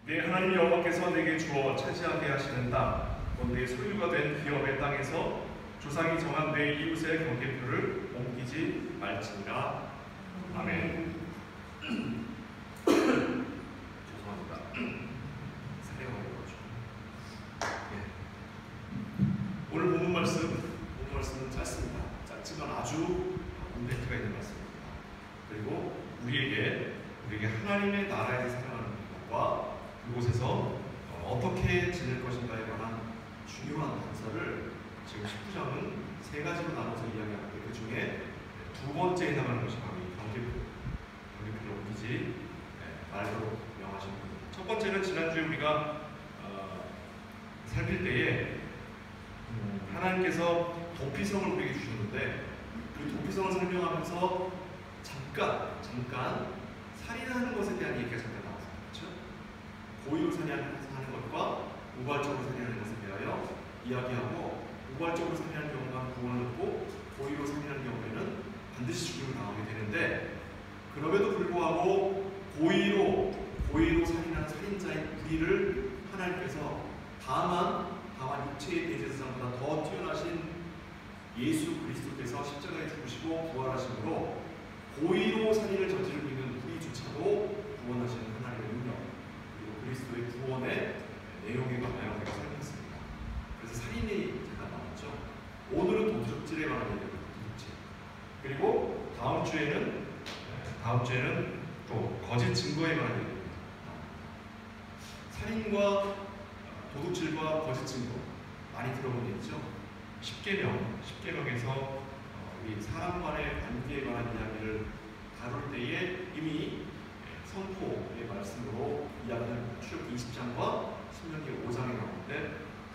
내 하나님 여호와께서 내게 주어 차지하게 하시는 땅, 곧 내 소유가 된 기업의 땅에서 조상이 정한 내 이웃의 경계표를 옮기지 말지니라. 아멘. 죄송합니다. 사례가 어려워가지고. 오늘 본문 말씀은 짧습니다. 짧지만 아주 임팩트가 있는 말씀입니다. 그리고 우리에게 하나님의 나라에서 살아가는 것과 그곳에서 어떻게 지낼 것인가에 관한 중요한 단서를 지금 19장은 세 가지로 나눠서 이야기하는데, 그 중에 두 번째에 해당하는 것이 바로 이 경계표를 옮기지 말도록 명하신 겁니다. 첫 번째는 지난주에 우리가 살필 때에 하나님께서 도피성을 우리에게 주셨는데, 그 도피성을 설명하면서 잠깐 살인하는 것에 대한 얘기가 잠깐 나왔어요. 그렇죠? 고의로 살인하는 것과 우발적으로 살인하는 것에 대하여 이야기하고, 우발적으로 살인하는 경우가 구원을 얻고 고의로 살인하는 경우에는 반드시 죽임을 당하게 되는데, 그럼에도 불구하고 고의로 살인하는 살인자인 우리를 하나님께서 다만 육체의 대제사장보다 더 뛰어나신 예수 그리스도께서 십자가에 죽으시고 부활하심으로 고의로 살인을 저지르고 있는 우리조차도 구원하시는 하나님의 능력, 그리고 그리스도의 구원의 내용에 관하여 우리가 살펴봤습니다. 그래서 살인이 잠깐 나왔죠. 오늘은 도둑질에 관한 얘기입니다. 도둑질. 그리고 다음 주에는 또 거짓 증거에 관한 얘기입니다. 살인과 도둑질과 거짓 증거 많이 들어본 얘기죠. 십계명에서 우리 사람 간의 관계에 관한 이야기를 다룰 때에 이미 선포의 말씀으로 이야기하는 출애굽기 20장과 신명기 5장에 나오는데,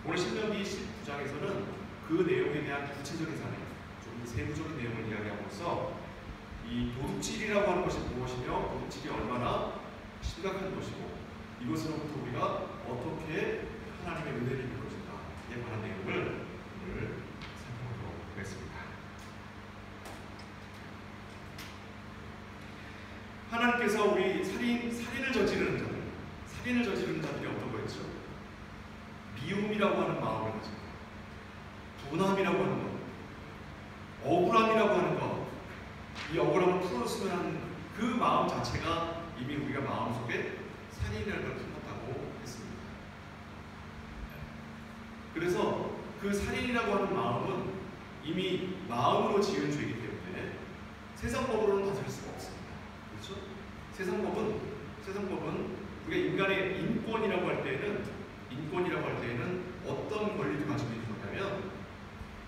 오늘 신명기 19장에서는 그 내용에 대한 구체적인 사례, 좀 세부적인 내용을 이야기하면서 이 도둑질이라고 하는 것이 무엇이며 도둑질이 얼마나 심각한 것이고 이것으로부터 우리가 어떻게 하나님의 은혜를 입을 것인가에 관한 내용을 오늘 살펴보도록 하겠습니다. 하나님께서 우리 살인을 저지르는 자들이 어떤 거였죠? 미움이라고 하는 마음을 가지고, 분함이라고 하는 것, 억울함이라고 하는 것, 이 억울함을 풀어줬으면 하는 그 마음 자체가 이미 우리가 마음속에 살인이라는 걸 품었다고 했습니다. 그래서 그 살인이라고 하는 마음은 이미 마음으로 지은 죄이기 때문에 세상 법으로는 다스릴 수가 없습니다. 그렇죠? 세상 법은 우리가 인간의 인권이라고 할 때에는 어떤 권리를 가지고 있는 거냐면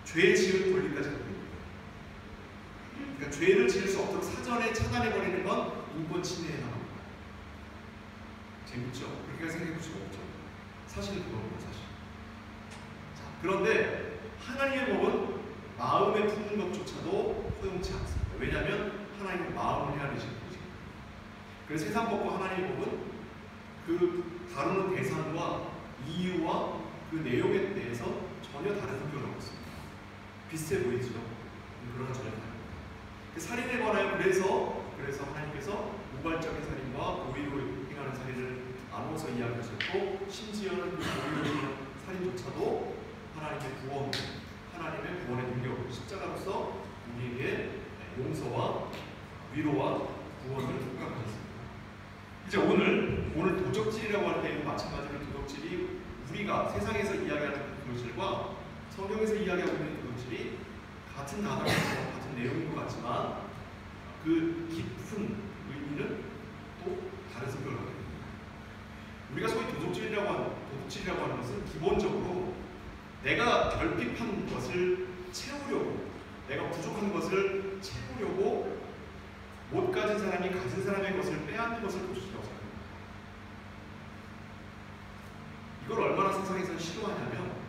죄 지을 권리까지 가지고 있는 거예요. 그러니까 죄를 지을 수 없도록 사전에 차단해버리는 건 인권 침해에 해당합니다. 재밌죠? 그렇게 생각해 볼 수가 없죠. 사실은 그거예요, 사실. 자, 그런데 하나님의 법은 마음에 품는 것조차도 허용치 않습니다. 왜냐하면 하나님은 마음을 헤아리시는 거죠. 그래서 세상 법과 하나님의 법은 그 다루는 대상과 이유와 그 내용에 대해서 전혀 다른 성격을 하고 있습니다. 비슷해 보이죠? 그러나 전혀 다릅니다. 살인에 관하여 그래서 하나님께서 우발적인 살인과 고의로 행하는 살인을 나눠서 이야기하셨고, 심지어는 그 고의로 행하는 살인조차도 하나님의 구원의 능력, 십자가로서 우리에게 용서와 위로와 구원을 부각하셨습니다. 이제 오늘 도적질이라고 할 때에도 마찬가지로 도적질이 우리가 세상에서 이야기하는 도적질과 성경에서 이야기하고 있는 도적질이 같은 단어가 같은 내용인 것 같지만 그 깊은 의미는 또 다른 성격을 갖게 됩니다. 우리가 소위 도둑질이라고 하는 것은 기본적으로 내가 결핍한 것을 채우려고, 내가 부족한 것을 채우려고 못 가진 사람이 가진 사람의 것을 빼앗는 것을 도둑질이라고 생각합니다. 이걸 얼마나 세상에서 싫어하냐면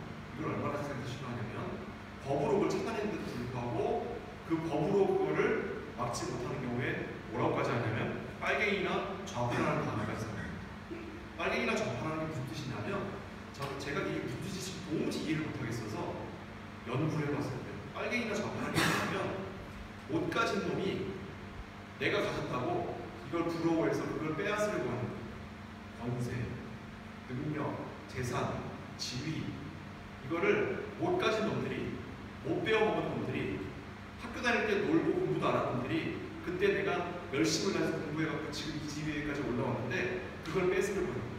법으로 그걸 차단했는데도 불구하고 그 법으로 그거를 막지 못하는 경우에 뭐라고까지 하냐면 빨갱이나 좌파라는 단어가 있습니다. 빨갱이나 좌파라는 게 무슨 뜻이냐면, 제가 이게 무슨 뜻인지 도무지 이해를 못하겠어서 연구를 해봤을 때 빨갱이나 좌파라는 게 뭐냐면 못 가진 놈이 내가 가졌다고 이걸 부러워해서 그걸 빼앗으려고 하는 권세, 능력, 재산, 지위 이거를 못 가진 놈들이, 못 배워먹은 놈들이, 학교 다닐 때 놀고 공부도 안 하는 놈들이 그때 내가 열심을 다해서 공부해갖고 지금 이 지위까지 올라왔는데 그걸 뺏으려고 하는 거예요.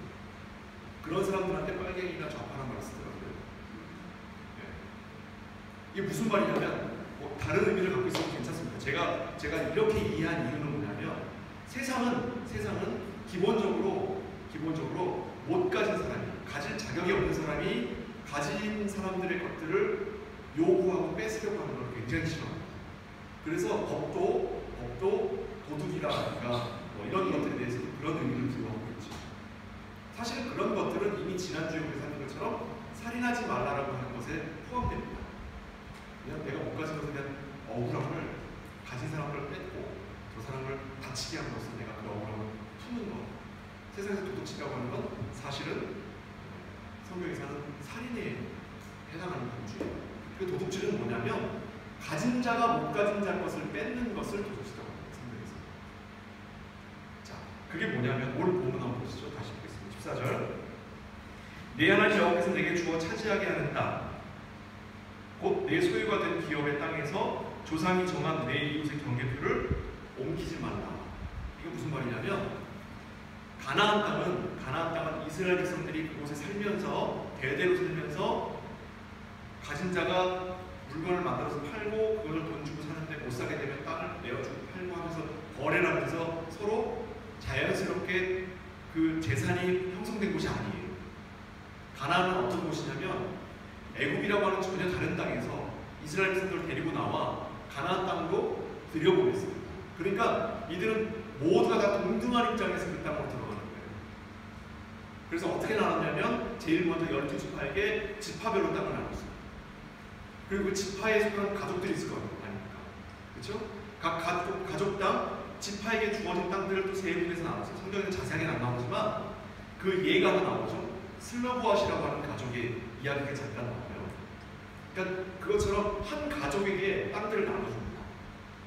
그런 사람들한테 빨갱이나 좌파란 말을 쓰더라고요. 네. 이게 무슨 말이냐면 뭐 다른 의미를 갖고 있어도 괜찮습니다. 제가 이렇게 이해한 이유는 뭐냐면 세상은 기본적으로 못 가진 사람이, 가질 자격이 없는 사람이 가진 사람들의 것들을 요구하고 뺏으려고 하는 걸 굉장히 싫어합니다. 그래서 법도 도둑이라든가 뭐 이런 것들에 대해서 그런 의미를 부여하고 있죠. 사실 그런 것들은 이미 지난주에 우리 살린 것처럼 살인하지 말라라고 하는 것에 포함됩니다. 그냥 내가 못 가진 것에 대한 억울함을 가진 사람을 뺏고 저 사람을 다치게 함으로써 내가 그 억울함을 푸는 것. 세상에서 도둑질이라고 하는 건 사실은 성경에서는 살인에 해당하는 범죄예요. 그 도둑질은 뭐냐면 가진 자가 못 가진 자의 것을 뺏는 것을 도둑질이라고 합니다. 성경에서. 자, 그게 뭐냐면 오늘 본문 한번 보시죠. 다시 보겠습니다. 14절. 내 하나님 여호와께서 내게 주어 차지하게 하는 땅, 곧 내 소유가 된 기업의 땅에서 조상이 정한 내 이웃의 경계표를 옮기지 말라. 이게 무슨 말이냐면 가나안 땅은 이스라엘 백성들이 그곳에 살면서 대대로 살면서 가진 자가 물건을 만들어서 팔고 그걸 돈 주고 사는데 못 사게 되면 땅을 내어주고 팔고 하면서 거래를 하면서 서로 자연스럽게 그 재산이 형성된 곳이 아니에요. 가나안은 어떤 곳이냐면 애굽이라고 하는 전혀 다른 땅에서 이스라엘 백성들을 데리고 나와 가나안 땅으로 들여보냈습니다. 그러니까 이들은 모두가 다 동등한 입장에서 그 땅으로 들어가는 거예요. 그래서 어떻게 나눴냐면 제일 먼저 12지파에게 지파별로 땅을 나눴어요. 그리고 그 지파에 속한 가족들이 있을 거 아닙니까? 그렇죠? 각 가족당 지파에게 주어진 땅들을 또 세 분에서 나눴어요. 성경에는 자세하게는 안 나오지만 그 예가 하나 나오죠. 슬로보아시라고 하는 가족의 이야기가 잠깐 나와요. 그러니까 그것처럼 한 가족에게 땅들을 나눠줍니다.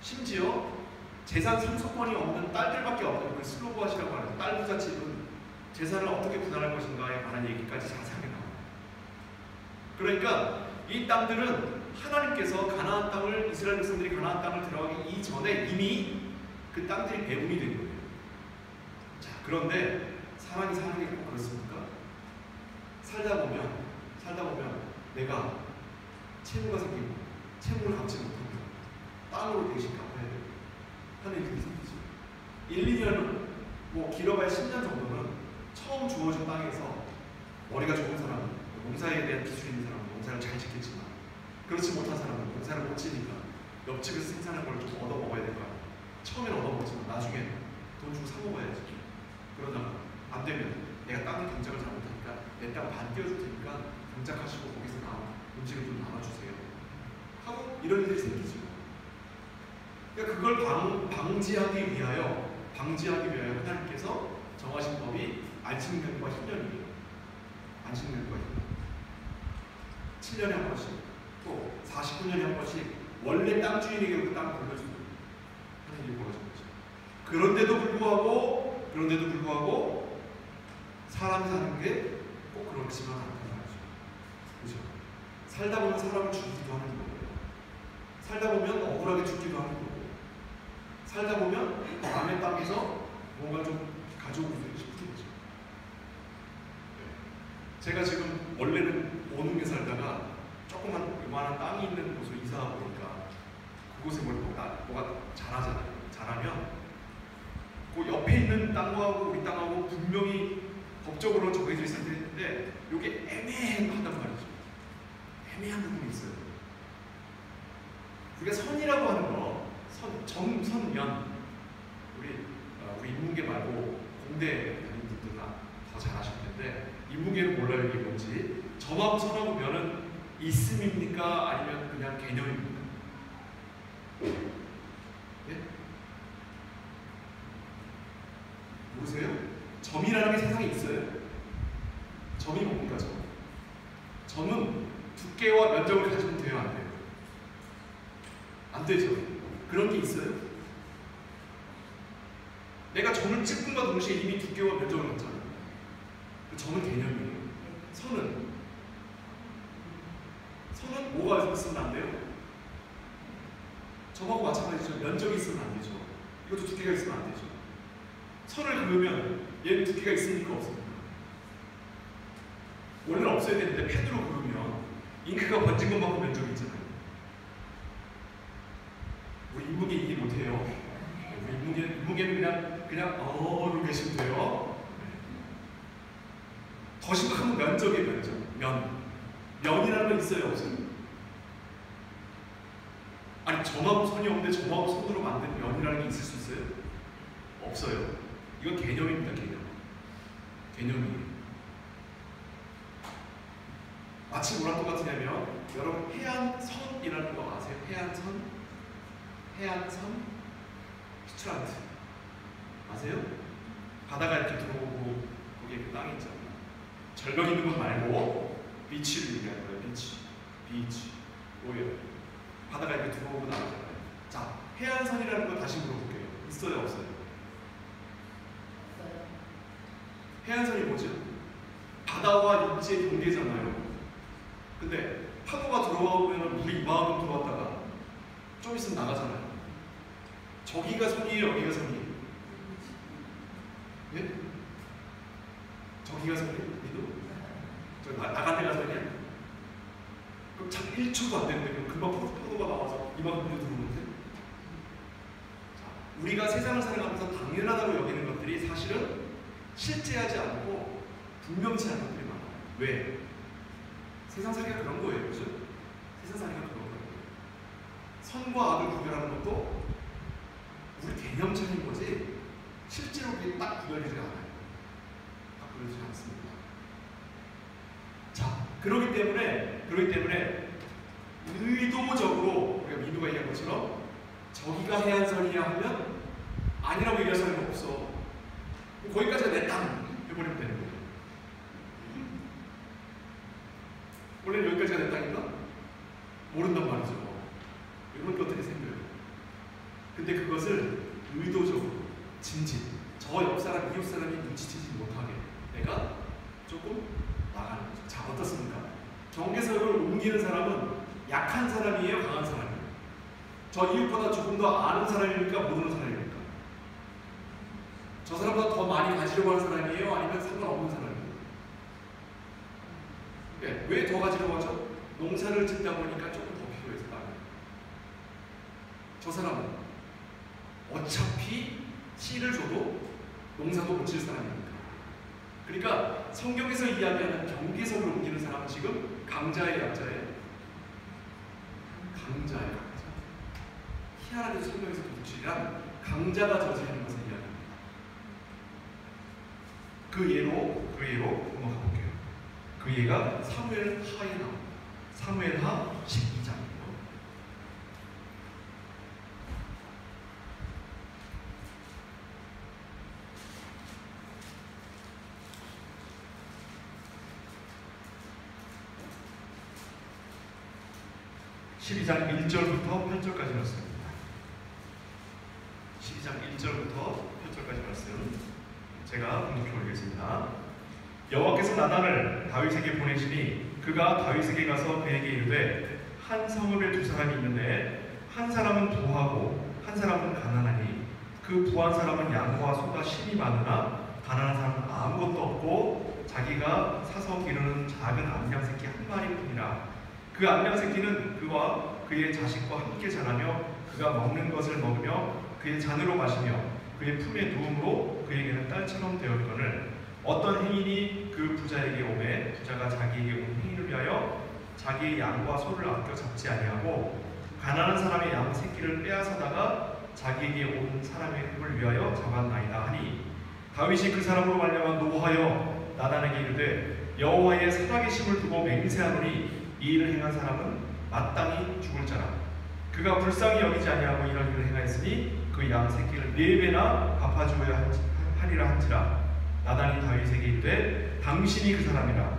심지어 재산 상속권이 없는 딸들밖에 없는 그 슬로보아시라고 하는 딸 부잣집은 재산을 어떻게 분할할 것인가에 관한 얘기까지 자세하게 나와요. 그러니까 이 땅들은 하나님께서 가나안 땅을, 이스라엘 백성들이 가나안 땅을 들어가기 이전에 이미 그 땅들이 배분이 된 거예요. 자, 그런데 사람이 사는 게 꼭 그렇습니까? 살다 보면 내가 채무가 생기고 채무를 갚지 못합니다. 땅으로 대신 갚아야 돼요. 하는 일이 생기죠. 1, 2년은 뭐 길어봐야 10년 정도는 처음 주어진 땅에서 머리가 좋은 사람은, 농사에 대한 기술이 있는 사람은 농사를 잘 짓겠지만 그렇지 못한 사람은 농사를 못 지니까 옆집에서 생산한 걸 좀 얻어 먹어야 될 거 아니에요. 처음엔 얻어 먹지만 나중에 돈 주고 사 먹어야지. 그러다가 안 되면 내가 땅의 경작을 잘못하니까 내 땅 반 띄워줄 테니까 경작하시고 거기서 음식을 좀 나눠주세요 하고 이런 일이 생기죠. 그러니까 그걸 방지하기 위하여 하나님께서 정하신 법이 안식년과 희년이에요. 안식년과 희년. 7년에 한 번씩, 또 49년에 한 번씩 원래 땅 주인에게 그 땅을 돌려주는 하는 일이 벌어진 거죠. 그런데도 불구하고 사람 사는 게 꼭 그렇지만 않다는 말이죠. 그렇죠? 살다 보면 사람을 죽이기도 하는 거예요. 살다 보면 억울하게 죽기도 하는 거고, 살다 보면 남의 땅에서 뭔가 좀 가져오고 싶은 거죠. 네. 제가 지금 원래는 오능에 살다가 조그만 요만한 땅이 있는 곳으로 이사 보니까 그곳에 뭐가 자라면 그 옆에 있는 땅하고 우리 땅하고 분명히 법적으로 정해져 있을 텐데 이게 애매하단 말이죠. 애매한 부분이 있어요. 우리가 선이라고 하는 거, 정선면, 우리 인문계 말고 공대 다닌 분들은 더 잘 아실 텐데 인문계는 몰라요 이게 뭔지. 점하고 선하고 면은 있음입니까? 아니면 그냥 개념입니까? 예? 모르세요? 점이라는 게 세상에 있어요. 점이 뭡니까? 점은 두께와 면적을 가지면 돼요? 안 돼요? 안 되죠. 그런 게 있어요. 내가 점을 찍음과 동시에 이미 두께와 면적을 갖잖아요. 그 점은 개념이에요. 선은 뭐가 있으면 안 돼요? 점하고 마찬가지죠. 면적이 있으면 안 되죠. 이것도 두께가 있으면 안 되죠. 선을 그으면 얘는 두께가 있습니까? 없습니까? 원래는 없어야 되는데 펜으로 그으면 잉크가 번진 것만큼 면적이 있잖아요. 우리 인문계 이해 못해요. 우리 인문계는 그냥 이러고 계시면 돼요. 더 심각한 건 면적이에요. 면이라는 건 있어요? 없어요? 아니 점하고 선이 없는데 점하고 선으로 만든 면이라는 게 있을 수 있어요? 없어요. 이건 개념입니다. 개념이에요. 마치 뭐랑 똑같으냐면 여러분 해안선이라는 거 아세요? 해안선 슈트란트 아세요? 바다가 이렇게 들어오고 거기에 그 땅이 있잖아요. 절벽 있는 곳 말고 비치를 얘기하는 거예요. 비치 뭐예요? 바다가 이렇게 들어오고 나오잖아요. 자, 해안선이라는 거 다시 물어볼게요. 있어요? 없어요? 해안선이 뭐죠? 바다와 육지의 경계잖아요. 근데 파도가 들어오면 물이 이만큼 들어왔다가 좀 있으면 나가잖아요. 저기가 선이에요? 여기가 선이에요? 예? 저기가 선이에요? 여기도? 저 나간 데가 선이야? 그럼 참 1초도 안 되는데 그럼 금방 파도가 나와서 이만큼 물이 들어오는데? 자, 우리가 세상을 살아가면서 당연하다고 여기는 것들이 사실은 실제하지 않고 분명치 않은 것들이 많아요. 왜? 세상 살이가 그런 거예요. 그죠? 세상 살이가 그런 거예요. 선과 악을 구별하는 것도 우리 개념 차이인 거지 실제로 그게 딱 구별되지 않아요. 딱 구별되지 않습니다. 자, 그렇기 때문에 의도적으로 우리가 민우가 얘기한 것처럼 저기가 해안선이야 하면 아니라고 얘기할 사람이 없어. 거기까지가 내 땅 해버리면 되는 거예요. 원래는 여기까지가 내 땅인가? 모른단 말이죠. 이런 것들이 생겨요. 근데 그것을 의도적으로 저 옆 사람, 이웃 사람이 눈치채지 못하게 내가 조금 나가는 거죠. 자, 어떻습니까? 경계선을 옮기는 사람은 약한 사람이에요? 강한 사람이에요? 저 이웃보다 조금 더 아는 사람입니까? 모르는 사람입니까? 저 사람보다 더 많이 가지려고 하는 사람이에요? 아니면 상관없는 사람이에요? 네, 왜 더 가지려고 하죠? 농사를 짓다 보니까 조금 더 필요해서 나가요. 저 사람은 어차피 씨를 줘도 농사도 못 질 사람이니까. 그러니까 성경에서 이야기하는 경계선을 옮기는 사람은 지금 강자의 약자예요? 강자의 강자. 희한하게 성경에서 도둑질이란 강자가 저지르는 것을 이야기합니다. 그 예로 한번 가볼게요. 그 예가 사무엘 하에 나옵니다. 사무엘 하 12장이에요. (12장) 1절부터 8절까지 말씀입니다. 12장 1절부터 8절까지 말씀 제가 공독해 올리겠습니다. 여호와께서 나단을 다윗에게 보내시니 그가 다윗에게 가서 그에게 이르되 한 성읍에 두 사람이 있는데 한 사람은 부하고 한 사람은 가난하니 그 부한 사람은 양과 소가 심이 많으나 가난한 사람은 아무것도 없고 자기가 사서 기르는 작은 암양 새끼 한 마리뿐이라. 그 암양 새끼는 그와 그의 자식과 함께 자라며 그가 먹는 것을 먹으며 그의 잔으로 마시며 그의 품에 누움으로 그에게는 딸처럼 되었거늘 어떤 행인이 그 부자에게 오매 부자가 자기에게 온 행인을 위하여 자기의 양과 소를 아껴 잡지 아니하고 가난한 사람의 양 새끼를 빼앗아다가 자기에게 온 사람의 흠을 위하여 잡았나이다 하니 다윗이 그 사람으로 말미암아 노하여 나단에게 이르되 여호와의 살아계심을 두고 맹세하노니 이 일을 행한 사람은 마땅히 죽을 자라. 그가 불쌍히 여기지 아니하고 이런 일을 행하였으니 그 양 새끼를 4배나 갚아주어야 하리라 한지라. 나단이 다윗에게 이르되 당신이 그 사람이라.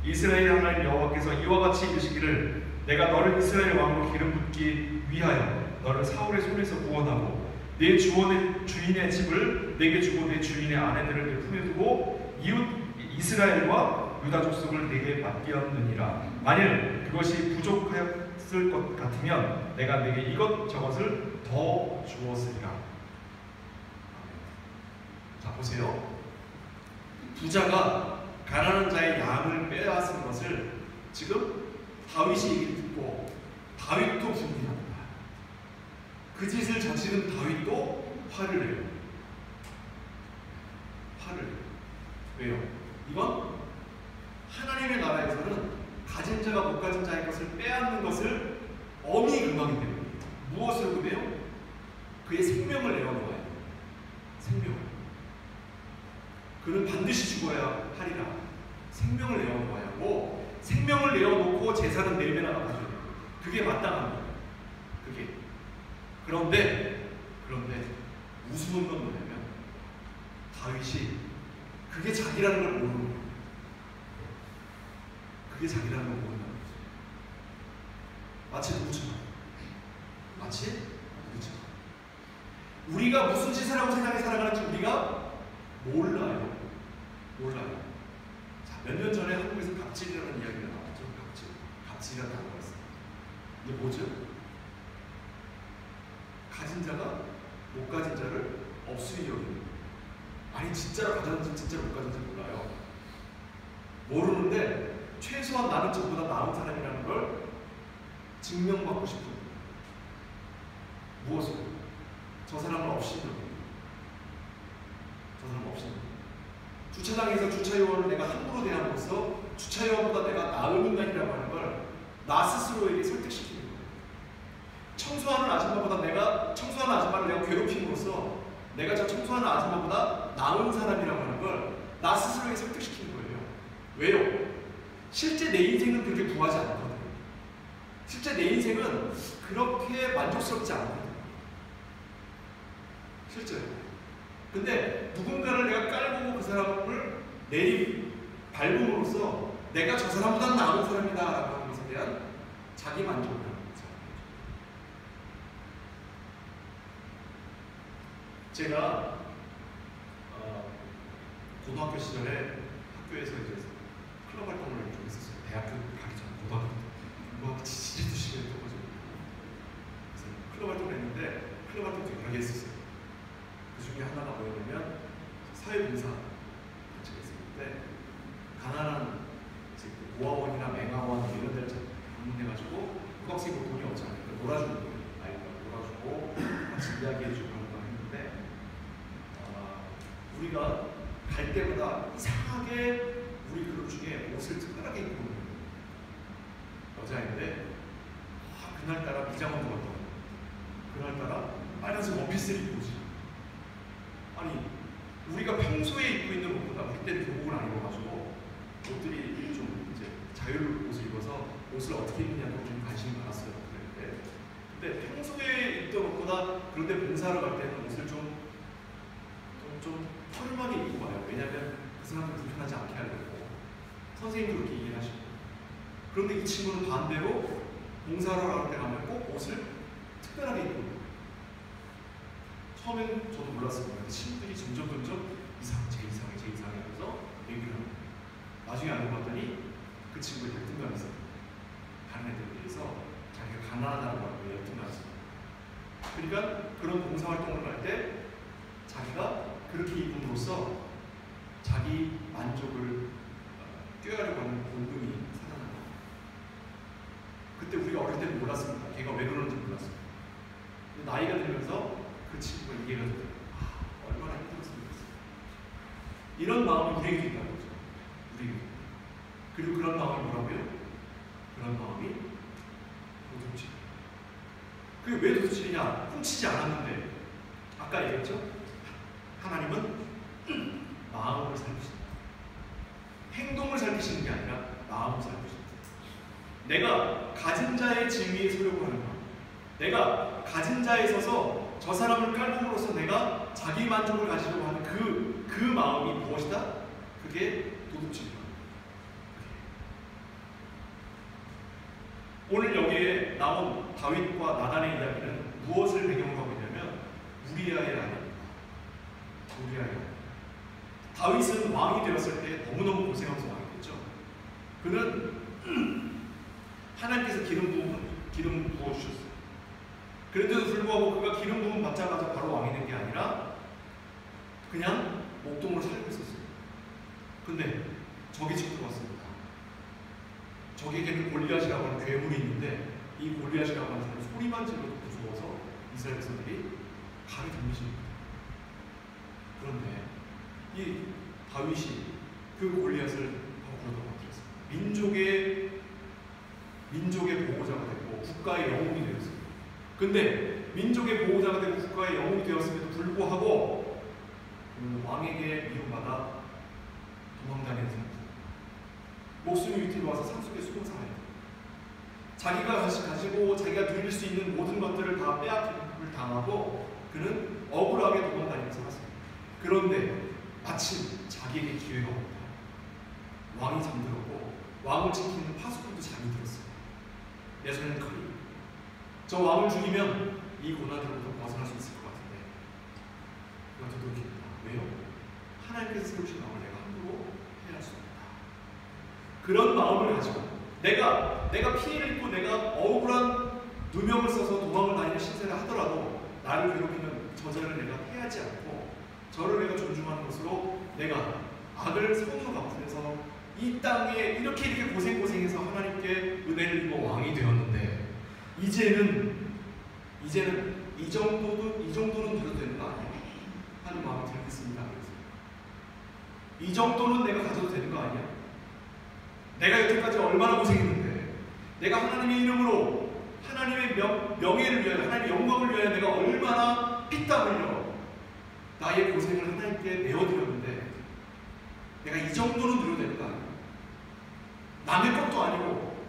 이스라엘 하나님 여호와께서 이와 같이 이르시기를 내가 너를 이스라엘 왕으로 기름 붓기 위하여 너를 사울의 손에서 구원하고 내 주인의 집을 내게 주고 내 주인의 아내들을 내 품에 두고 이웃 이스라엘과 유다 족속을 내게 맡기었느니라. 만일 그것이 부족하였을 것 같으면 내가 내게 이것저것을 더 주었으리라. 자, 보세요. 부자가 가난한 자의 양을 빼앗은 것을 지금 다윗이 얘기를 듣고 다윗도 분노합니다. 그 짓을 저지른 다윗도 화를 내요. 화를 내요. 왜요? 이건 하나님의 나라에서는 가진 자가 못 가진 자의 것을 빼앗는 것을 엄히 금하기 때문에 무엇을 금해요? 그의 생명을 내어놓아요. 생명을. 그는 반드시 죽어야 하리라. 생명을 내어놓아야 하고, 생명을 내어놓고 재산은 내면하고 가져야 돼요. 그게 마땅한 거예요. 그게. 그런데 우스운 건 뭐냐면 다윗이 그게 자기라는 걸 모르는 거예요. 그게 자기라는 걸 모른다는 거죠. 마치 누구처럼. 우리가 무슨 짓을 하고 세상에 살아가는지 우리가 몰라요. 자, 몇 년 전에 한국에서 갑질이라는 이야기가 나왔죠. 갑질이라는 단어가 있어요. 이게 뭐죠? 가진 자가 못 가진 자를 업수히 여기는. 아니 진짜로 가졌는지 진짜로 못 가졌는지 몰라요. 모르는데 최소한 나는 저보다 나은 사람이라는 걸 증명받고 싶은 거예요. 무엇을? 저 사람을 없이 여기는. 저 사람을 없이 여기는. 주차장에서 주차요원을 내가 함부로 대함으로써 주차요원보다 내가 나은 인간이라고 하는 걸 나 스스로에게 설득시키는 거예요. 청소하는 아줌마를 내가 괴롭힘으로써 내가 저 청소하는 아줌마보다 나은 사람이라고 하는 걸 나 스스로에게 설득시키는 거예요. 왜요? 실제 내 인생은 그렇게 부하지 않거든요. 실제 내 인생은 그렇게 만족스럽지 않거든요. 실제로. 근데 누군가를 내가 깔보고 그 사람을 밟음으로써 내가 저 사람보다 나은 사람이다 라고 하는 것에 대한 자기 만족을 하는 거죠. 제가 고등학교 시절에 학교에서 이제 클럽 활동을 좀 했었어요. 대학교 가기 전 고등학교 진짜 시간에 했던 거죠. 그래서 클럽 활동을 했는데 클럽 활동 되게 하게 했었어요. 그 중에 하나가 뭐였냐면 사회봉사 같이 했었는데 가난한 고아원이나 맹아원 이런 데를 방문해가지고 고등학생이 돈이 없잖아요. 놀아주는 거예요. 아이가 놀아주고 같이 이야기해주고 그런 거 했는데 우리가 갈 때마다 이상하게 우리 그룹 중에 옷을 특별하게 입고 오는 거예요. 여자인데 그날따라 미장원 들었던 그날따라 빨간색 원피스를 입고 오지. 아니 우리가 평소에 입고 있는 옷보다 우리 때는 교복을 안 입어가지고 옷들이 좀 이제 자유로운 옷을 입어서 옷을 어떻게 입느냐도 좀 관심이 많았어요. 근데 평소에 입던 옷보다 그런데 봉사하러 갈 때는 옷을 좀 허름하게 입고 가요. 왜냐면 그 사람들 불편하지 않게 하려고. 선생님도 그렇게 이해를 하시고. 그런데 이 친구는 반대로 봉사하러 갈 때 가면 꼭 옷을 특별하게 입고 가요. 처음에는 저도 몰랐어요. 친구들이 점점 제 이상해 하면서 얘기를 합니다. 나중에 알고 봤더니 그 친구의 열등감이 있어요. 다른 애들에 비해서 자기가 가난하다는 거에 열등감이 있어요. 그러니까 그런 봉사활동을 할 때 자기가 그렇게 입음으로써 자기 만족을 꾀하려고 하는 본능이 살아나는 거예요. 그때 우리가 어릴 때는 몰랐습니다. 걔가 왜 그러는지 몰랐어요. 근데 나이가 들면서 그 친구가 이해가 되더라고요. 얼마나 힘들었습니까? 이런 마음이 우리에게 있다는 거죠. 우리에게. 그리고 그런 마음이 뭐라고요? 그런 마음이 도둑질. 그게 왜 도둑질이냐? 훔치지 않았는데. 아까 얘기했죠? 하나님은 마음을 살피신다. 행동을 살피시는 게 아니라 마음을 살피신다. 내가 가진 자의 지위에 서려고 하는 마음. 내가 가진 자에 서서 저 사람을 깔봄으로써 내가 자기 만족을 가지려고 하는 그 마음이 무엇이다? 그게 도둑질이다. 오늘 여기에 나온 다윗과 나단의 이야기는 무엇을 배경으로 하고 있냐면 우리아의 아내입니다. 우리아의 아내. 다윗은 왕이 되었을 때 너무너무 고생하면서 왕이 됐죠. 그는 하나님께서 기름 부어주셨어요. 그런데도 불구하고 그가 기름 부음 받자마자 바로 왕이 된 게 아니라 그냥 목동으로 살고 있었어요. 근데 적이 쳐 들어왔습니다. 적에게는 골리앗이라고 하는 괴물이 있는데 이 골리앗이라고 하는 사람이 소리만 질러도 무서워서 이스라엘 백성들이 가게 덤비십니다. 그런데 이 다윗이 그 골리앗을 거꾸로 넘어뜨렸습니다. 민족의 보호자가 됐고 국가의 영웅이 되었습니다. 근데 민족의 보호자가 되고 국가의 영웅이 되었음에도 불구하고 왕에게 미움받아 도망다니는 사람, 목숨이 위태로 와서 산속에 숨어 살아야 돼요. 자기가 가지고 자기가 누릴 수 있는 모든 것들을 다 빼앗김을 당하고 그는 억울하게 도망다니면서 살았어요. 그런데 마침 자기에게 기회가 옵니다. 왕이 잠들었고 왕을 지키는 파수꾼도 잠이 들었어요. 내 손에는 칼이, 저 왕을 죽이면 이 고난으로부터 벗어날 수 있을 것 같은데 이거 되돌립니다. 왜요? 하나님께서 세우신 왕을 내가 함부로 해할 수 없다. 그런 마음을 가지고 내가 피해를 입고 내가 억울한 누명을 써서 도망을 다니는 신세를 하더라도 나를 괴롭히는 저자를 내가 해하지 않고 저를 내가 존중하는 것으로 내가 악을 선으로 갚으면서 이 땅에 이렇게 고생해서 하나님께 은혜를 입어 왕이 되었는데 이제는 이 정도는 돼도 되는 거 아니야? 하는 마음이 들겠습니다. 이 정도는 내가 가져도 되는 거 아니야? 내가 여태까지 얼마나 고생했는데 내가 하나님의 이름으로 하나님의 명예를 위하여 하나님의 영광을 위하여 내가 얼마나 피땀 흘려 나의 고생을 하나님께 내어드렸는데 내가 이 정도는 누려도 되는 거 아니야? 남의 것도 아니고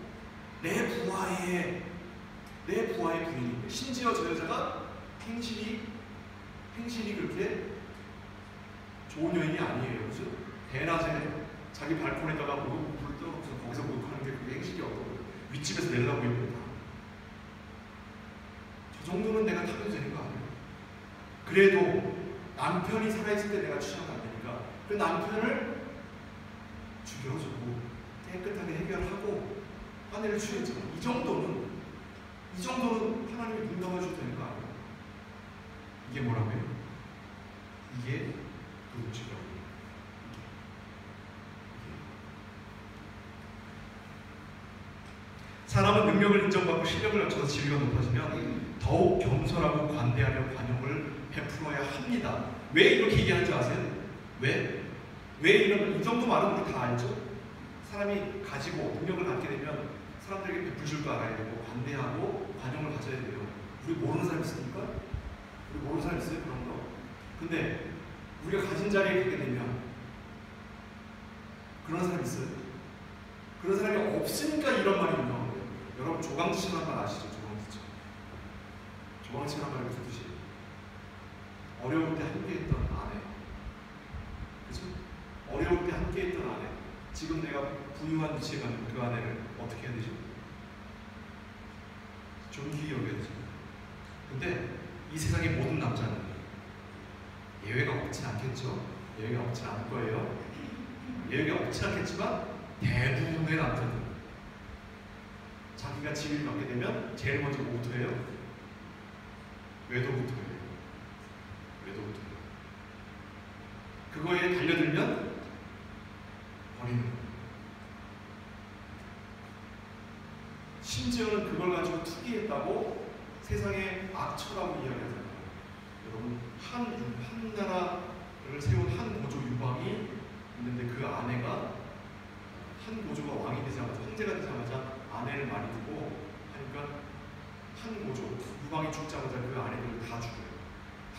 내 부하의 부인인데 심지어 저 여자가 행실이 그렇게 좋은 여인이 아니에요. 그죠? 대낮에 자기 발코니에다가 불을 떠서 거기서 목욕하는 게 그게 행실이 없고 윗집에서 내려다보고 있는 저 정도는 내가 타도 되는 거 아니에요? 그래도 남편이 살아있을 때 내가 취하면 안 되니까 그 남편을 죽여주고 깨끗하게 해결하고 아내를 취했잖아. 이 정도는 하나님이 눈 감아줘도 되는 거 아니에요? 이게 뭐라고요? 이게 도둑질이라고. 사람은 능력을 인정받고 실력을 갖춰서 지위가 높아지면 더욱 겸손하고 관대하며 관용을 베풀어야 합니다. 왜 이렇게 얘기하는지 아세요? 왜 이러면 이 정도 말은 우리 다 알죠? 사람이 가지고 능력을 갖게 되면 사람들에게 베풀 줄도 알아야 되고 관대하고 관용을 가져야 돼요. 우리 모르는 사람 있습니까? 우리 모르는 사람 있어요? 그런 거? 근데 우리가 가진 자리에 가게 되면 그런 사람 있어요? 그런 사람이 없으니까 이런 말이 유명한 거예요. 여러분 조강지처럼 말 아시죠? 조강지처럼 말이 무슨 뜻이에요? 어려울 때 함께했던 아내, 그죠? 어려울 때 함께했던 아내. 지금 내가 부유한 위치에 가는 그 아내를 어떻게 해야 되죠? 존귀히 여겨야 되죠. 근데 이 세상의 모든 남자는 예외가 없진 않겠죠? 예외가 없진 않을 거예요. 예외가 없진 않겠지만 대부분의 남자는 자기가 지위를 갖게 되면 제일 먼저 뭐부터 해요? 외도부터 해요. 그거에 달려들면 버리는 거예요. 심지어는 그걸 가지고 투기했다고 세상의 악처라고 이야기하잖아요. 여러분 한 나라를 세운 한 고조 유방이 있는데 그 아내가 한 고조가 왕이 되자마자 황제가 되자마자 아내를 많이 두고 하니까 한 고조 유방이 죽자마자 그 아내들을 다 죽여요.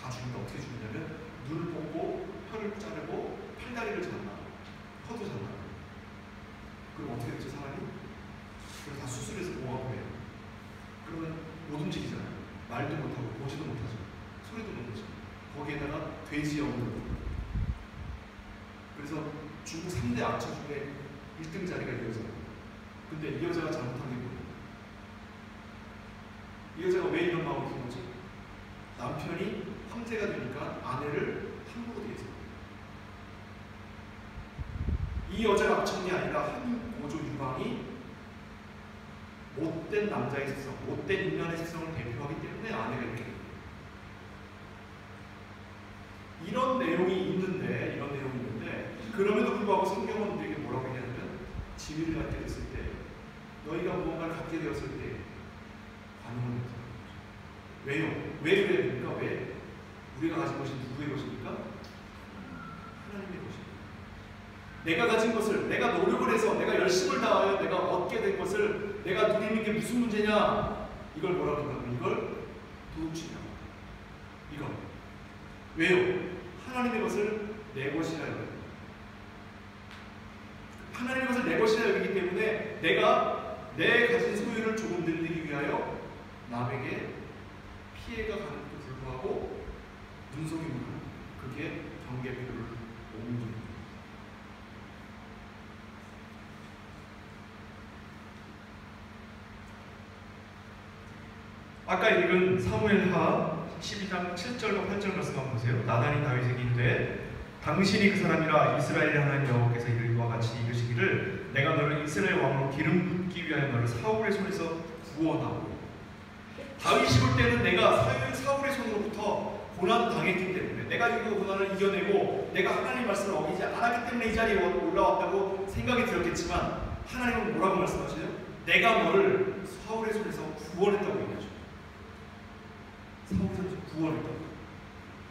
다 죽이니까 어떻게 죽이냐면 눈을 뽑고 혀를 자르고 팔다리를 잘라 혀도 잘라. 그럼 어떻게 됐죠 사람이? 그걸 다 수술해서 보호하고 해요. 그러면 못 움직이잖아요. 말도 못하고 보지도 못하죠. 소리도 못하죠. 거기에다가 돼지 영으로. 그래서 중국 3대 악처 중에 1등 자리가 이 여자예요. 근데 이 여자가 잘못한 게 뭐예요? 이 여자가 왜 이런 마음을 든 거지? 남편이 황제가 되니까 아내를 함부로 대해서 이 여자가 악청이 아니라 한 고조 유방이 못된 남자의 세상, 못된 인간의 세상을 대표하기 때문에 아내가 이렇게 됩니다. 이런 내용이 있는데 그럼에도 불구하고 성경은 우리에게 뭐라고 얘기하냐면 지위를 갖게 됐을 때 너희가 무언가를 갖게 되었을 때 관용을 못하는 거죠. 왜요? 왜 그래야 됩니까? 왜? 우리가 가진 것이 누구의 것입니까? 하나님의 것입니다. 내가 가진 것을, 내가 노력을 해서, 내가 열심을 다하여 내가 얻게 된 것을 내가 누리는 게 무슨 문제냐? 이걸 뭐라고 한다면 이걸 도둑질이라고 합니다. 이거. 왜요? 하나님의 것을 내 것이라 여겨요. 하나님의 것을 내 것이라 여기기 때문에 내가 내 가진 소유를 조금 늘리기 위하여 남에게 피해가 가는데도 불구하고 눈속임으로 그게 경계표를 옮깁니다. 아까 읽은 사무엘하 12장 7절과 8절 말씀 한번 보세요. 나단이 다윗에게 이르되 당신이 그 사람이라 이스라엘의 하나님 여호와께서 이와 같이 이르시기를 내가 너를 이스라엘 왕으로 기름 붓기 위하여 너를 사울의 손에서 구원하고 다윗이 볼 때는 내가 사울의 손으로부터 고난 당했기 때문에 내가 이 고난을 이겨내고 내가 하나님 말씀을 어기지 않았기 때문에 이 자리에 올라왔다고 생각이 들었겠지만 하나님은 뭐라고 말씀하시죠? 내가 너를 사울의 손에서 구원했다고 얘기하죠. 사울의 손에서 구원했다고.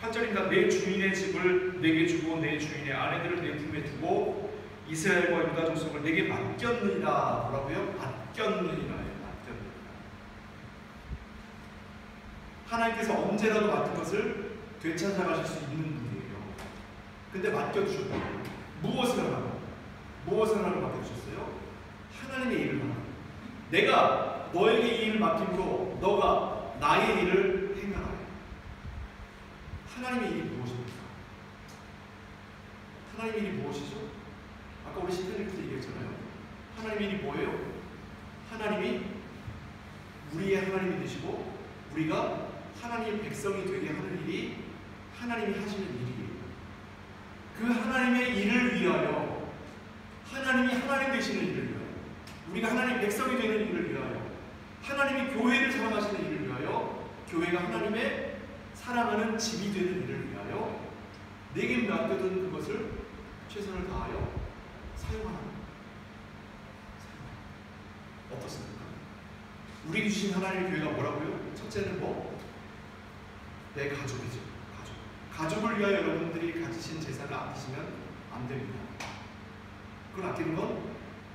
8절입니다. 내 주인의 집을 내게 주고 내 주인의 아내들을 내 품에 두고 이스라엘과 유다 족속을 내게 맡겼느니라. 뭐라고요? 맡겼느니라. 하나님께서 언제라도 맡은 것을 되찾아가실 수 있는 분이에요. 근데 맡겨주셨고 무엇을 하라고? 무엇을 하라고 맡겨주셨어요? 하나님의 일을 하라. 내가 너에게 이 일을 맡김으로 너가 나의 일을 행하라. 하나님의 일이 무엇입니까? 하나님의 일이 무엇이죠? 아까 우리 시편 읽을 때 얘기했잖아요. 하나님의 일이 뭐예요? 하나님이 우리의 하나님이 되시고 우리가 하나님의 백성이 되게 하는 일이 하나님이 하시는 일이에요. 그 하나님의 일을 위하여 하나님이 하나님 되시는 일을 위하여 우리가 하나님의 백성이 되는 일을 위하여 하나님이 교회를 사랑하시는 일을 위하여 교회가 하나님의 사랑하는 집이 되는 일을 위하여 내게 맡겨둔 그것을 최선을 다하여 사용하는 어떻습니까? 우리 주신 하나님의 교회가 뭐라고요? 첫째는 뭐? 내 가족이죠. 가족을 위하여 여러분들이 가지신 재산을 아끼시면 안 됩니다. 그걸 아끼는 건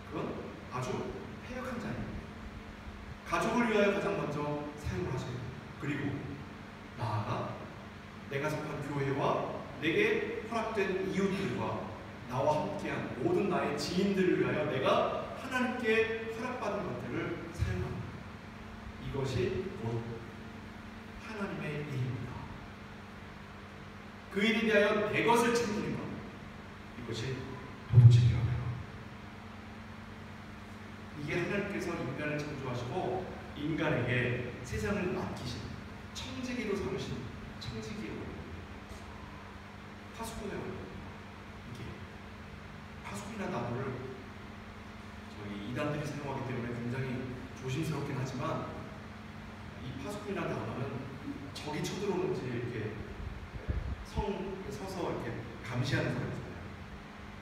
그건 아주 패역한 자입니다. 가족을 위하여 가장 먼저 사용을 하셔야 돼요. 그리고 나아가 내가 속한 교회와 내게 허락된 이웃들과 나와 함께한 모든 나의 지인들을 위하여 내가 하나님께 허락받은 것들을 사용합니다. 이것이 곧 하나님의 일입니다. 그 일에 대하여 내 것을 챙기는 것, 이것이 도둑질이라고요. 이게 하나님께서 인간을 창조하시고 인간에게 세상을 맡기신 청지기로 삼으신 청지기의 원리, 파수꾼의 원리. 이게 파수꾼이나 나무를 저희 이단들이 사용하기 때문에 굉장히 조심스럽긴 하지만 이 파수꾼이나 나무는 적이 쳐들어오는지 이렇게 성에 서서 이렇게 감시하는 사람이잖아요.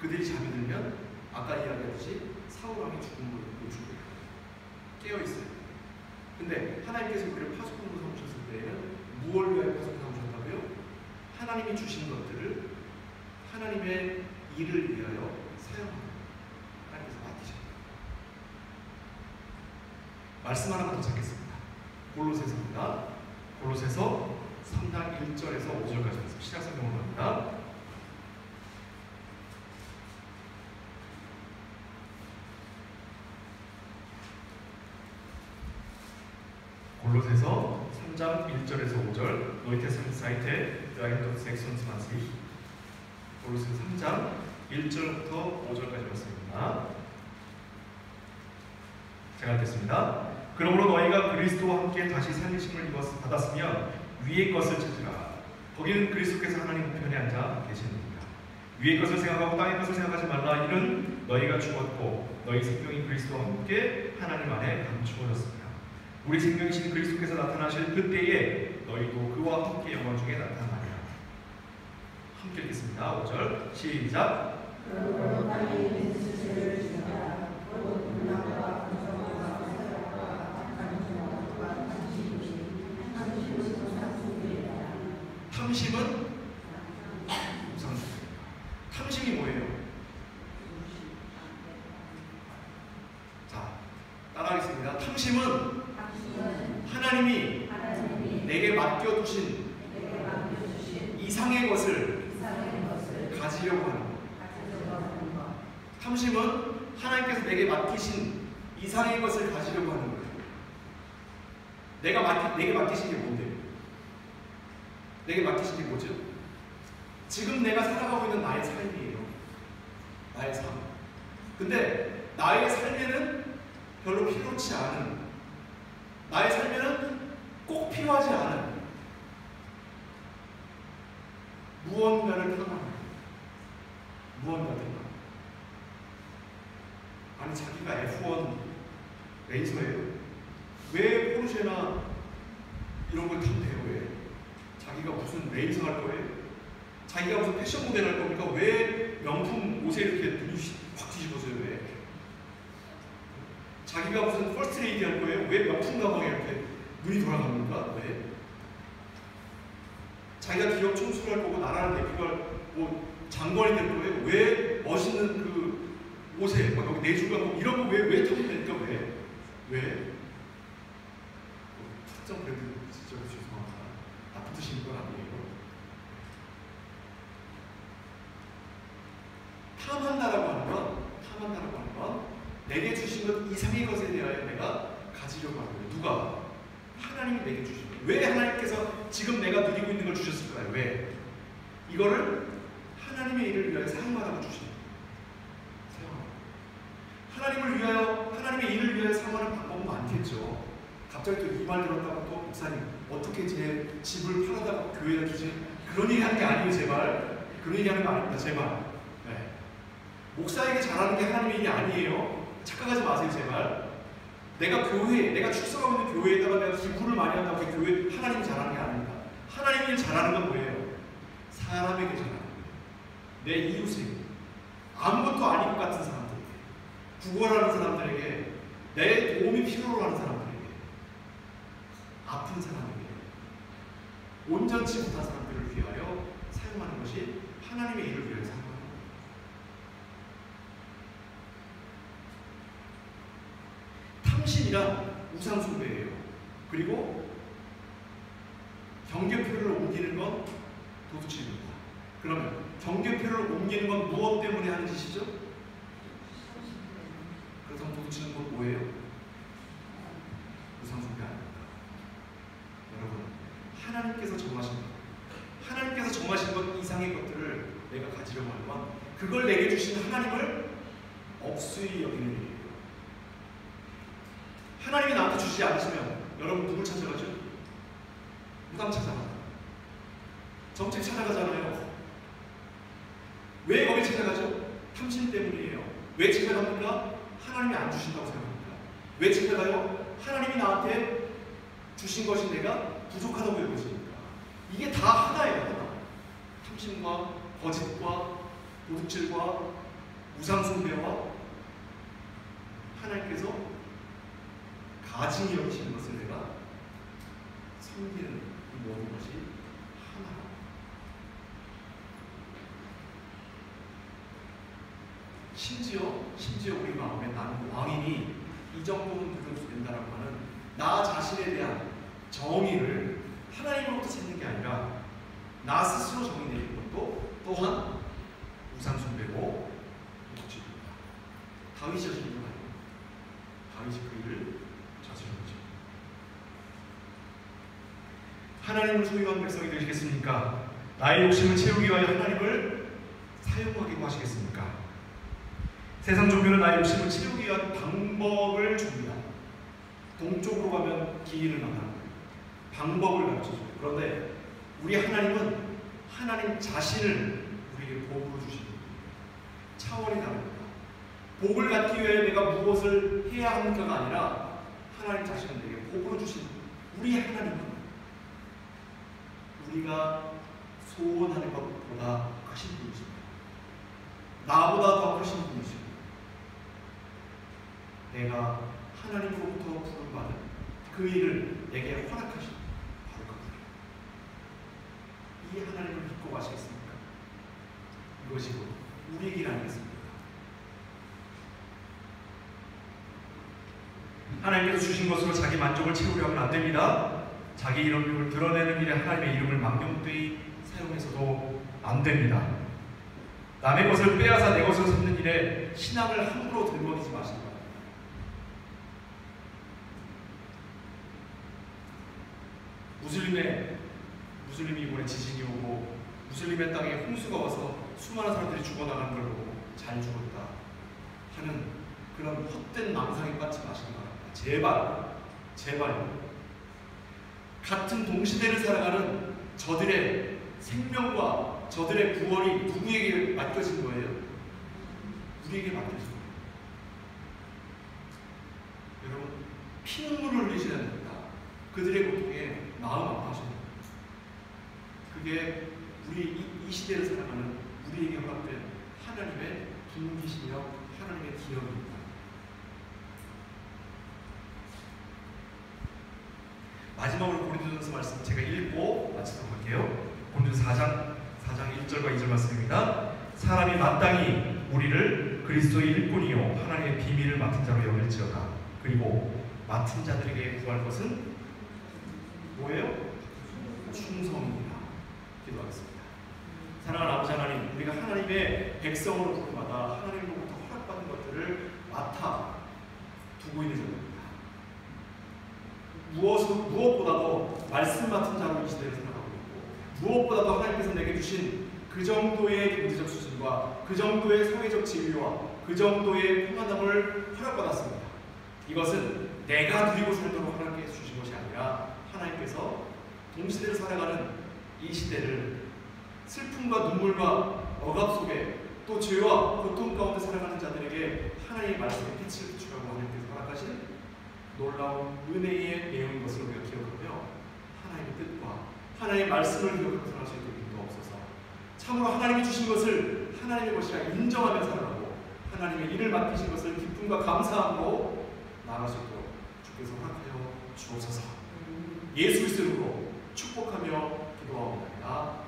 그들이 잠이 들면 아까 이야기했듯이 사울왕이 죽음으로 노출돼요. 깨어있어요. 근데 하나님께서 그를 파수꾼으로 삼으셨을 때에는 무엇을 위하여 파수꾼 삼으셨다고요? 하나님이 주신 것들을 하나님의 일을 위하여 사용하는 하나님께서 맡기셨다. 말씀 하나만 더 찾겠습니다. 골로새서입니다. 골로새서 3장 1절에서 5절까지 시작 성경으로 갑니다. 골로새서 3장 1절에서 5절 Neue Testament Seite 326. 골로새 3장 1절부터 5절까지 말씀입니다. 제가 읽겠습니다. 그러므로 너희가 그리스도와 함께 다시 살리심을 받았으면 위의 것을 찾으라. 거기는 그리스도께서 하나님 우편에 앉아 계시느니라. 위의 것을 생각하고 땅의 것을 생각하지 말라. 이는 너희가 죽었고 너희 생명이 그리스도와 함께 하나님 안에 감추어졌습니다. 우리 생명이신 그리스도께서 나타나실 그때에 너희도 그와 함께 영광 중에 나타나리라. 함께 읽겠습니다. 5절 시작. 30은 우상숭배. 탐심이 뭐예요? 자, 따라하겠습니다. 탐심은 하나님이 내게 맡겨두신 이상의 것을 가지려고 하는 것. 탐심은 하나님께서 내게 맡기신 이상의 것을 가지려고 하는 거예요. 내게 맡기신 게 뭔데요? 내게 맡기신 게 뭐죠? 지금 내가 살아가고 있는 나의 삶이에요. 나의 삶. 근데 나의 삶에는 별로 필요치 않은, 나의 삶에는 꼭 필요하지 않은 무언가를 탐하는, 무언가를 탐하는. 아니, 자기가 F1 레이서예요. 왜 포르쉐나 이런 걸 탐해요? 왜? 자기가 무슨 레이서 할 거예요? 자기가 무슨 패션 모델 할 겁니까? 왜 명품 옷에 이렇게 눈이 확 뒤집어져요? 왜? 자기가 무슨 퍼스트 레이디 할 거예요? 왜 명품 가방에 이렇게 눈이 돌아갑니까? 왜? 자기가 기업 총수를 할 거고 나라를 대표할 뭐 장관이 될 거예요? 왜 멋있는 그 옷에 막 여기 내주가 뭐 이런 거 왜 탐내니까 왜? 왜? 특정 브랜드 진짜 죄송합니다. 다 붙으시는 건 아니에요. 탐한다라고 하는 건 내게 주신 것 이상의 것에 대하여 내가 가지려고 하는 거예요. 누가? 하나님이 내게 주신 거예요. 왜 하나님께서 지금 내가 누리고 있는 걸 주셨을까요? 왜? 이거를 하나님의 일을 위하여 사용하라고 주신 거예요. 하나님을 위하여, 하나님의 일을 위하여 사용하는 방법은 많겠죠. 갑자기 또 이 말 들었다고 또 목사님 어떻게 제 집을 팔아다가 교회에 주지? 그런 얘기 하는 게 아니에요, 제발. 그런 얘기 하는 거 아닙니다, 제발. 네. 목사에게 잘하는 게 하나님의 일이 아니에요. 착각하지 마세요, 제발. 내가 출석하고 있는 교회에다가 내가 기부를 많이 한다고 교회 하나님이 잘하는 게 아닙니다. 하나님이 잘하는 건 뭐예요? 사람에게 잘하는 거예요. 내 이웃에게, 아무것도 아닌 것 같은 사람들에게, 구걸하는 사람들에게, 내 도움이 필요로 하는 사람들에게, 아픈 사람에게, 온전치 못한 사람들을 위하여 사용하는 것이 하나님의 일을 위하여 사용하는 거예요. 탐심이란 우상숭배예요. 그리고 경계표를 옮기는 건 도둑질입니다. 그러면 경계표를 옮기는 건 무엇 때문에 하는 짓이죠? 그렇다면 도둑질은 곧 뭐예요? 우상숭배 아닙니까? 여러분, 하나님께서 정하신 것, 하나님께서 정하신 것 이상의 것들을 내가 가지려고 하는 건 그걸 내게 주신 하나님을 억수히 여기는 일이에요. 하나님이 나한테 주지 않으시면 여러분 누굴 찾아가죠? 무당 찾아가요. 점집 찾아가잖아요. 왜 거기 찾아가죠? 탐심 때문이에요. 왜 찾아갑니까? 하나님이 안 주신다고 생각합니다. 왜 찾아가요? 하나님이 나한테 주신 것이 내가 부족하다고 여겨지니까. 이게 다 하나예요, 하나. 탐심과 거짓과 도둑질과 우상숭배와 하나님께서 가증히 여기시는 것을 내가 섬기는 이 모든 것이 하나라. 심지어 우리 마음에 나는 왕이니 이 정도는 들어도 된다라고 하는 나 자신에 대한 정의를 하나님으로부터 찾는 게 아니라 나 스스로 정의 내리는 것도 또한 우상숭배고 도둑질입니다. 다윗이 저지른 건 아니에요. 다윗이 그 일을 저지른 거죠. 하나님을 소유한 백성이 되시겠습니까? 나의 욕심을 채우기 위하여 하나님을 사용하기도 하시겠습니까? 세상 종교는 나의 욕심을 채우기 위한 방법을 줍니다. 동쪽으로 가면 길을 나가는 거예요. 방법을 가르쳐줘요. 그런데 우리 하나님은 하나님 자신을 우리에게 보호해 주십니다. 차원이 다릅니다. 복을 갖기 위해 내가 무엇을 해야 합니까가 아니라 하나님 자신은 내게 복으로 주신 우리 하나님은 우리가 소원하는 것보다 크신 분이십니다. 나보다 더 크신 분이십니다. 내가 하나님으로부터 부름받은 그 일을 내게 허락하신 바로 그분이에요. 이 하나님을 믿고 가시겠습니까? 이것이 우리의 길 아니겠습니까? 하나님께서 주신 것으로 자기 만족을 채우려 하면 안 됩니다. 자기 이름을 드러내는 일에 하나님의 이름을 망령되이 사용해서도 안 됩니다. 남의 것을 빼앗아 내 것으로 삼는 일에 신앙을 함부로 들먹이지 마시기 바랍니다. 무슬림이 이번에 지진이 오고 무슬림의 땅에 홍수가 와서 수많은 사람들이 죽어나가는 걸 보고 잘 죽었다 하는 그런 헛된 망상에 빠지지 마시기 바랍니다. 제발요. 같은 동시대를 살아가는 저들의 생명과 저들의 구원이 누구에게 맡겨진 거예요? 우리에게 맡겨진 거예요. 여러분, 피눈물을 흘리셔야 됩니다. 그들의 고통에 마음 아파하셔야 됩니다. 그게 우리 이 시대를 살아가는 우리에게 허락된 하나님의 분기시며 하나님의 기억입니다. 마지막으로 고린도전서 말씀 제가 읽고 마치도록 할게요. 고린도전서 4장 1절과 2절 말씀입니다. 사람이 마땅히 우리를 그리스도의 일꾼이요 하나님의 비밀을 맡은 자로 여길지어다. 그리고 맡은 자들에게 구할 것은 뭐예요? 충성입니다. 기도하겠습니다. 사랑하는 아버지 하나님, 우리가 하나님의 백성으로 부름받아 하나님으로부터 허락받은 것들을 맡아 두고 있는 자입니다. 무엇보다도 말씀 맡은 자로 이 시대를 살아가고 있고, 무엇보다도 하나님께서 내게 주신 그 정도의 경제적 수준과 그 정도의 사회적 지위와 그 정도의 평안함을 허락받았습니다. 이것은 내가 누리고 살도록 하나님께서 주신 것이 아니라 하나님께서 동시대를 살아가는 이 시대를 슬픔과 눈물과 억압 속에 또 죄와 고통 가운데 살아가는 자들에게 하나님의 말씀의 빛을 비추라고 하나님께서 허락하신 놀라운 은혜의 내용인 것을 우리가 기억하며 하나님의 뜻과 하나님의 말씀을 기억하며 살아갈 수 있도록 인도하옵소서. 참으로 하나님이 주신 것을 하나님의 것이라 인정하며 살아가고 하나님의 일을 맡기신 것을 기쁨과 감사함으로 나아갈 수 있도록 주께서 허락하여 주옵소서. 예수 그리스도로 축복하며 기도하옵나이다.